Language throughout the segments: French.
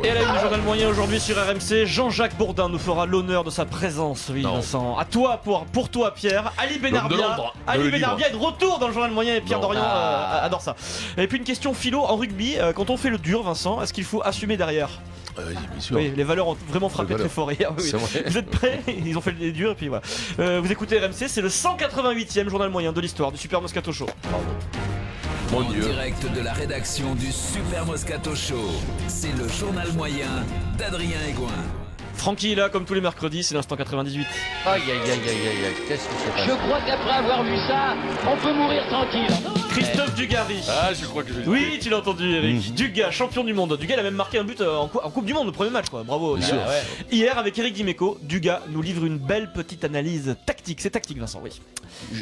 Et à la une du journal moyen aujourd'hui sur RMC, Jean-Jacques Bourdin nous fera l'honneur de sa présence. Oui, Non. Vincent. À toi, pour toi, Pierre. Ali Benarbia. Ali Benarbia est de retour dans le journal moyen et Pierre Dorian adore ça. Et puis une question philo en rugby. Quand on fait le dur, Vincent, est-ce qu'il faut assumer derrière? Bien sûr. Oui, les valeurs ont vraiment frappé très fort hier. Oui. Vous êtes prêts? Ils ont fait le dur et puis voilà. Vous écoutez RMC, c'est le 188e journal moyen de l'histoire du Super Moscato Show. Mon En Dieu. direct de la rédaction du Super Moscato Show, c'est le journal moyen d'Adrien Egoin. Francky est là comme tous les mercredis, c'est l'instant 98. Aïe aïe aïe aïe aïe aïe, qu'est-ce qui se passe? Je crois qu'après avoir vu ça, on peut mourir tranquille. Christophe Dugarry. Ah, je crois que je Oui, tu l'as entendu, Eric. Dugas, champion du monde. Dugas, il a même marqué un but en Coupe du Monde, le premier match, quoi. Bravo. Bien Dugas. sûr. Hier, avec Eric Dimeco, Dugas nous livre une belle petite analyse tactique. C'est tactique, Vincent, oui.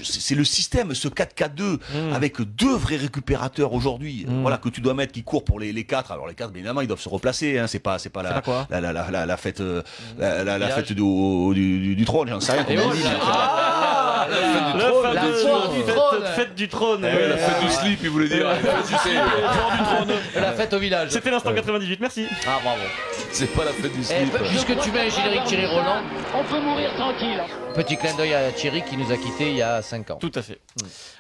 C'est le système, ce 4-4-2, avec deux vrais récupérateurs aujourd'hui, voilà, que tu dois mettre qui courent pour les quatre. Alors les quatre, bien évidemment, ils doivent se replacer, hein, c'est pas la fête, la fête du trône, j'en sais rien. La fête du trône. La fête du slip, il voulait dire. La fête au village. C'était l'instant 98, merci. Ah bravo. C'est pas la fête du Eh, slip. puisque tu mets un générique Thierry Roland, On peut mourir tranquille. petit clin d'œil à Thierry qui nous a quittés il y a 5 ans. Tout à fait.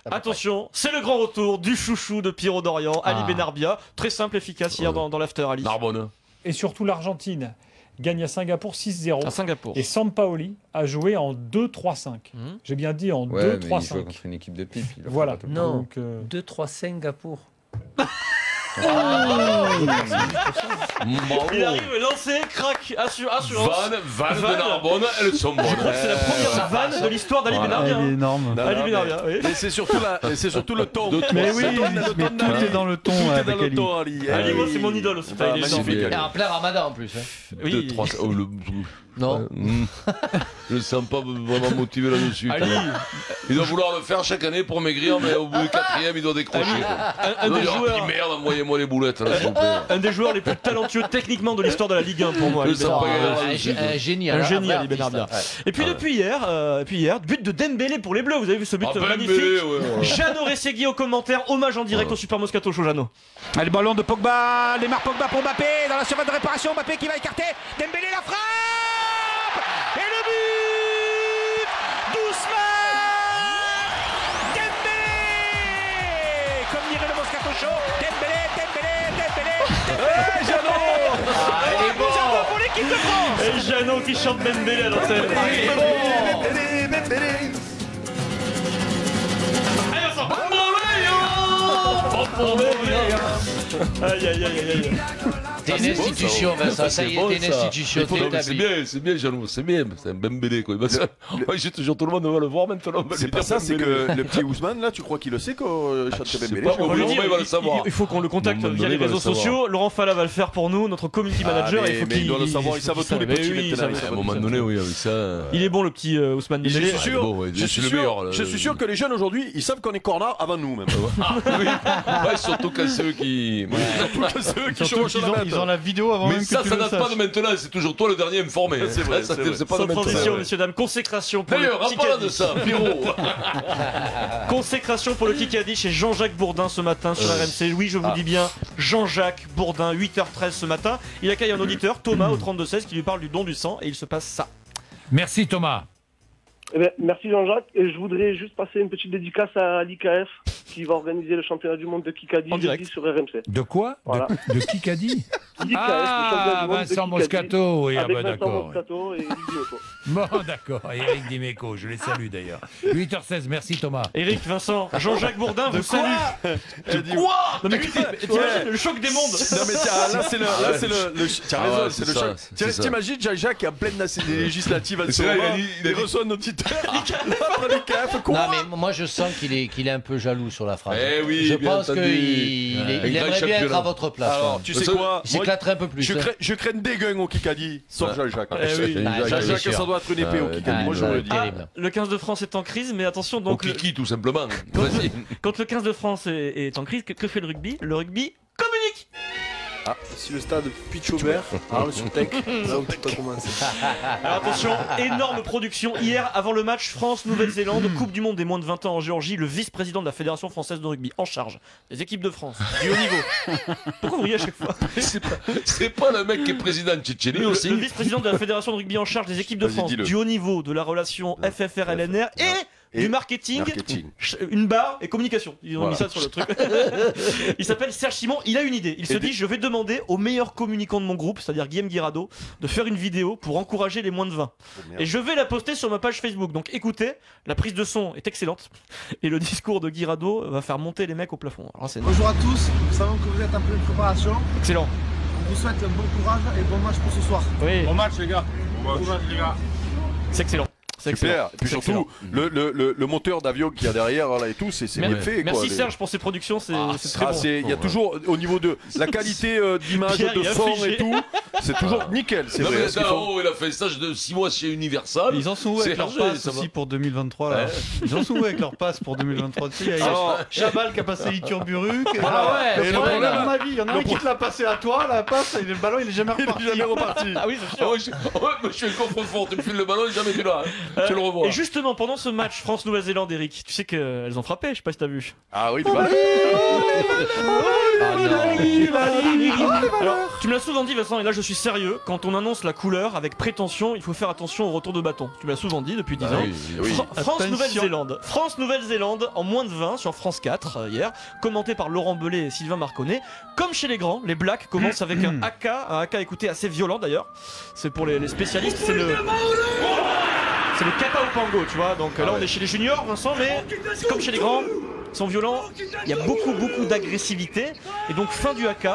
À peu Attention, c'est le grand retour du chouchou de Pierrot Dorian, Ali Benarbia. Très simple, efficace hier dans l'after, Ali. Narbonne. Et surtout l'Argentine gagne à Singapour 6-0. À Singapour. Et Sampaoli a joué en 2-3-5. J'ai bien dit en Ouais, mais il joue 2-3-5. contre une équipe de pipe. il a Voilà. pas tout- Non. Donc, 2-3 Singapour. Il arrive lancé, crac, assurance. Vanne de Narbonne, elles sont bonnes. Je crois que c'est la première vanne de l'histoire d'Ali Benarbia. hein. énorme. Ali Benarbia, oui. Mais c'est surtout le ton. Mais oui, Le ton mais tout est dans le ton Tout est avec dans le Ali. ton, Ali. Ali, moi, c'est mon idole aussi. Ah, Il est magnifique. énorme. Et en plein ramadan en plus. Hein. Oui. 2, 3, Non. Je ne sens pas vraiment motivé là-dessus. Ali, Il doit vouloir le faire chaque année pour maigrir, mais au bout du 4ème, il doit décrocher. un des joueurs. Merde, envoyez-moi les boulettes, là, s'il vous plaît. Un des joueurs les plus talentueux techniquement de l'histoire de la Ligue 1 pour moi. Je Ali sens pas Benarbia. gagner. Un génie. Un un génie, vrai Ali Benarbia. artiste, ouais. Et puis depuis hier, but de Dembélé pour les Bleus. Vous avez vu ce but magnifique? Jeannot Ressegui au commentaire, hommage en direct au Super Moscato Show, Jeannot. Allez, le ballon de Pogba, Neymar Pogba pour Mbappé, dans la surface de réparation, Mbappé qui va écarter, Dembélé la frappe et le but d'Ousmane Dembélé, comme dirait le Moscato Show, Dembélé. Il est bon. Jeannot pour l'équipe de France. Et Jeannot qui chante Dembélé à l'antenne. Allez, on s'en va. Aïe aïe aïe aïe. T'es une institution, Vincent. Ça y est, t'es une institution. T'es établi. C'est bien, Jeannot, c'est bien. C'est un Bembélé, quoi. J'ai toujours tout le monde va le voir maintenant. C'est pas ça, c'est que le petit Ousmane, là, tu crois qu'il le sait qu'on chante Dembélé? pas, On va lui dire, il va le savoir. il faut qu'on le contacte À un moment via les donné, il va réseaux le sociaux. Laurent Falla va le faire pour nous, notre community manager. mais Il faut il doit le savoir, ils savent tous les petits maintenant, ils À savent un moment donné, oui, avec ça. Il est bon le petit Ousmane Je Dembélé. suis Je suis sûr que les jeunes aujourd'hui, ils savent qu'on est corner avant nous, même. Oui, ouais, surtout qu'à ceux qui. Ceux qui Surtout changent qu'ils la ont, bête. ils ont la vidéo avant Mais même ça, que tu ça le date pas saches. de maintenant, c'est toujours toi le dernier informé. C'est vrai, c'est vrai. C'est pas de Sans maintenant. transition, messieurs, dames, consécration pour le D'ailleurs, en parlant de Kikadi. ça, Pierrot. Consécration pour le Kikadi chez Jean-Jacques Bourdin ce matin sur RMC. Oui, je vous dis bien, Jean-Jacques Bourdin, 8h13 ce matin. Il accueille un auditeur, Thomas, au 32-16, qui lui parle du don du sang et il se passe ça. Merci Thomas. Merci Jean-Jacques. Et je voudrais juste passer une petite dédicace à l'IKF qui va organiser le championnat du monde de Kikadi En direct. jeudi sur RMC. De quoi? Voilà. De Kikadi? l'IKF, le championnat Ah, du monde de Vincent Kikadi, Moscato, oui, ah avec bah Vincent d'accord. Moscato et Eric Dimeco. Bon, d'accord, et Eric Dimeco, je les salue d'ailleurs. 8h16, merci Thomas. Eric, Vincent, Jean-Jacques Bourdin vous salue. Quoi? Non mais t'imagines le choc des mondes. Non mais là c'est le t'as raison, ouais, c'est c'est le ça, choc. c'est ça. T'imagines Jean-Jacques qui est en pleine législative à ce C'est vrai, moment, il il reçoit un auditeur, l'IKF, quoi? Non, mais moi je sens qu'il est un peu jaloux sur la phrase. Eh oui, je bien pense entendu. qu'il Un aimerait grand bien être championnat. à votre place. Alors, tu sais quoi? Il s'éclaterait un peu plus. Je crains des gains au Kikadi, sauf Jean-Jacques. Eh oui. Jean-Jacques, ça doit être une épée au Kikadi, moi j'aurais dit. Terrible. Le 15 de France est en crise, mais attention Au donc. kiki, tout simplement. Vas-y. Quand le 15 de France est en crise, que fait le rugby? Le rugby communique. Ah, ici le stade Pitch-Aubert, Arles sur Tech, là où tout a commencé. Alors attention, énorme production. Hier, avant le match France-Nouvelle-Zélande, Coupe du Monde des moins de 20 ans en Géorgie, le vice-président de la Fédération française de rugby en charge des équipes de France, du haut niveau. Pourquoi vous riez à chaque fois? C'est pas le mec qui est président de Tchétchénie aussi. Le vice-président de la Fédération de rugby en charge des équipes de France, du haut niveau, de la relation FFR-LNR et du marketing, une barre et communication. Ils ont mis ça sur le truc. Il s'appelle Serge Simon, il a une idée. Il se dit, je vais demander au meilleur communicant de mon groupe, c'est-à-dire Guillaume Guirado, de faire une vidéo pour encourager les moins de 20. Et je vais la poster sur ma page Facebook. Donc écoutez, la prise de son est excellente. Et le discours de Guirado va faire monter les mecs au plafond. Alors, bonjour à tous, nous savons que vous êtes en pleine préparation. Excellent. On vous souhaite un bon courage et bon match pour ce soir. Oui. Bon match les gars. Bon match les gars. C'est excellent. Super, et puis surtout le moteur d'avion qu'il y a derrière là et tout, c'est bien fait. Merci Serge pour ces productions, c'est très bon. Il y a toujours au niveau de la qualité d'image, de son et tout, c'est toujours nickel. C'est vrai. Il a fait un stage de 6 mois chez Universal. Ils en sont où avec leur passe aussi pour 2023 là. Ils en sont où avec leur passe pour 2023? Il y a Chabal qui a passé l'Iturburuk. Ah ouais, à mon avis, il y en a un qui te l'a passé à toi, la passe, et le ballon il est jamais reparti. Ah oui, c'est sûr. Je suis contre fort, tu me files le ballon, il est jamais plus là. Tu le revois. Et justement, pendant ce match France-Nouvelle-Zélande, Eric, tu sais qu'elles ont frappé, je sais pas si t'as vu. Ah oui, alors, tu me l'as souvent dit, Vincent, et là je suis sérieux, quand on annonce la couleur avec prétention, il faut faire attention au retour de bâton. Tu me l'as souvent dit depuis 10 ans. France-Nouvelle-Zélande. France-Nouvelle-Zélande en moins de 20 sur France 4 hier, commenté par Laurent Belay et Sylvain Marconnet. Comme chez les grands, les Blacks commencent avec un AK écouté assez violent d'ailleurs. C'est pour les spécialistes, c'est le kata au pango, tu vois. Donc là on est chez les juniors, Vincent, mais c'est comme chez les grands, ils sont violents, il y a beaucoup d'agressivité. Et donc fin du AK,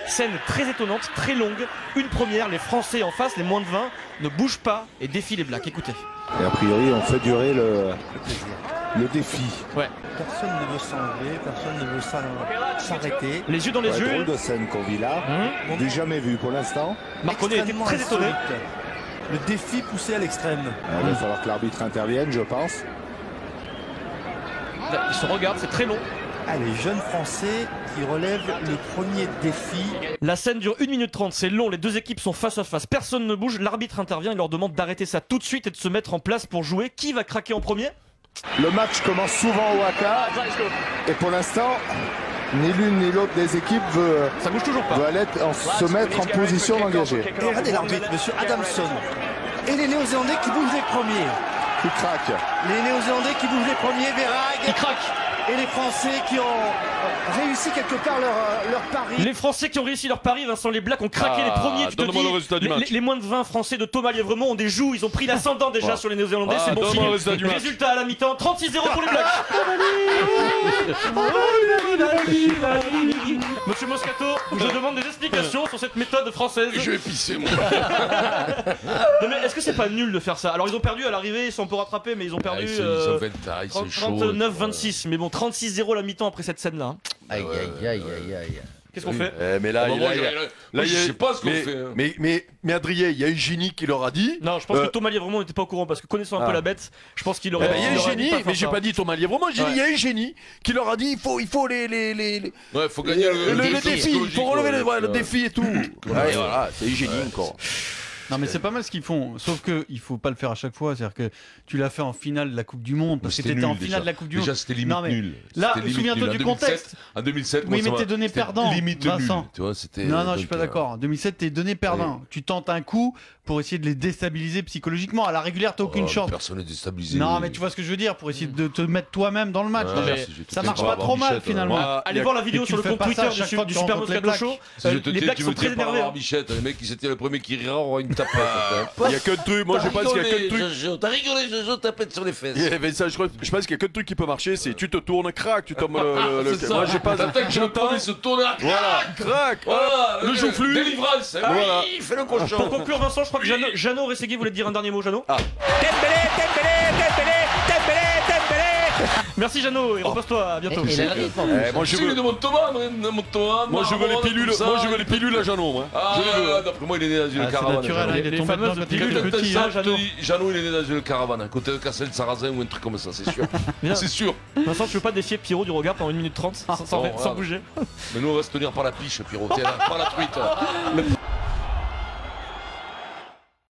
scène très étonnante, très longue. Une première, les Français en face, les moins de 20, ne bougent pas et défient les Blacks. Écoutez. Et a priori on fait durer le défi. Ouais. Personne ne veut s'enlever, personne ne veut s'arrêter. Les yeux dans les yeux. Drôle de scène qu'on vit là, du jamais vu pour l'instant. Marconnet était très étonné. Le défi poussé à l'extrême. Il va falloir que l'arbitre intervienne, je pense. Ils se regardent, c'est très long. Les jeunes Français qui relèvent le premier défi. La scène dure 1 minute 30, c'est long, les deux équipes sont face à face, personne ne bouge, l'arbitre intervient et leur demande d'arrêter ça tout de suite et de se mettre en place pour jouer. Qui va craquer en premier? Le match commence souvent au haka et pour l'instant, ni l'une ni l'autre des équipes veut se mettre en position d'engager. Et regardez l'arbitre, monsieur Adamson. Et les Néo-Zélandais qui bougent les premiers. Qui craquent. Les Néo-Zélandais qui bougent les premiers, Verhaeghe. Ils craquent. Et les Français qui ont réussi quelque part leur pari. Les Français qui ont réussi leur pari, Vincent, les Blacks ont craqué les premiers. Tu te dis, le résultat du match. Les moins de 20 Français de Thomas Lièvremont ont des joues, ils ont pris l'ascendant déjà sur les Néo-Zélandais, c'est bon signe. Résultat à la mi-temps, 36-0 pour les Blacks. Monsieur Moscato, je demande des explications sur cette méthode française. Je vais pisser moi. Non mais est-ce que c'est pas nul de faire ça? Alors ils ont perdu à l'arrivée, on peut rattraper, mais ils ont perdu 39-26. Mais bon, 36-0 la mi-temps après cette scène-là. Aïe. Qu'est-ce qu'on fait? Mais là, je sais pas ce qu'on fait. Mais Adrien, il y a Eugénie qui leur a dit. Non, je pense que Thomas Lièvremont n'était pas au courant parce que connaissant un peu la bête, je pense qu'il aurait. Il y a Eugénie, mais j'ai pas dit Thomas Lièvremont, j'ai dit il y a Eugénie qui leur a dit il faut les. Ouais, faut gagner le défi, il faut relever le défi et tout. Voilà, c'est Eugénie encore. Non mais c'est pas mal ce qu'ils font, sauf que il faut pas le faire à chaque fois, c'est-à-dire que tu l'as fait en finale de la Coupe du Monde, parce que t'étais en finale de la Coupe du Monde. Déjà c'était limite nul. Là, souviens-toi du contexte. En 2007, oui mais t'es donné perdant, Vincent. Tu vois, c'était. Non, je suis pas d'accord. En 2007 t'es donné perdant. Tu tentes un coup pour essayer de les déstabiliser psychologiquement. À la régulière t'as aucune chance. Personne n'est déstabilisé. Non mais tu vois ce que je veux dire, pour essayer de te mettre toi-même dans le match. Ça marche pas trop mal finalement. Allez voir la vidéo sur le compte Twitter du Super Moscato Show. Les Blacks sont très énervés. Michette, le mec qui c'était le premier qui rira aura une tapette. Il y a que de trucs, moi je pense qu'il y a que de trucs. T'as rigolé, Jojo, tapette sur les fesses. Je pense qu'il y a que de trucs qui peut marcher, c'est tu te tournes, crac, tu tombes le. Moi je pense. T'attends que j'entends, il se tourne là. Voilà, crac. Le joufflu. Délivrance. Oui, fais le cochon. Pour conclure, Vincent, je crois que Jeannot Rességui voulait dire un dernier mot, Jeannot. Dembélé Merci Jeannot et repose-toi, à bientôt. Moi je veux les pilules à Jeannot, moi. D'après moi il est né dans une caravane. Il est tombé dans le petit. Jeannot il est né dans une caravane, à côté de Castel Sarrazin ou un truc comme ça, c'est sûr. C'est sûr. Vincent, tu veux pas défier Pierrot du regard pendant 1 minute 30 sans bouger? Mais nous on va se tenir par la piche, Pierrot, par la truite.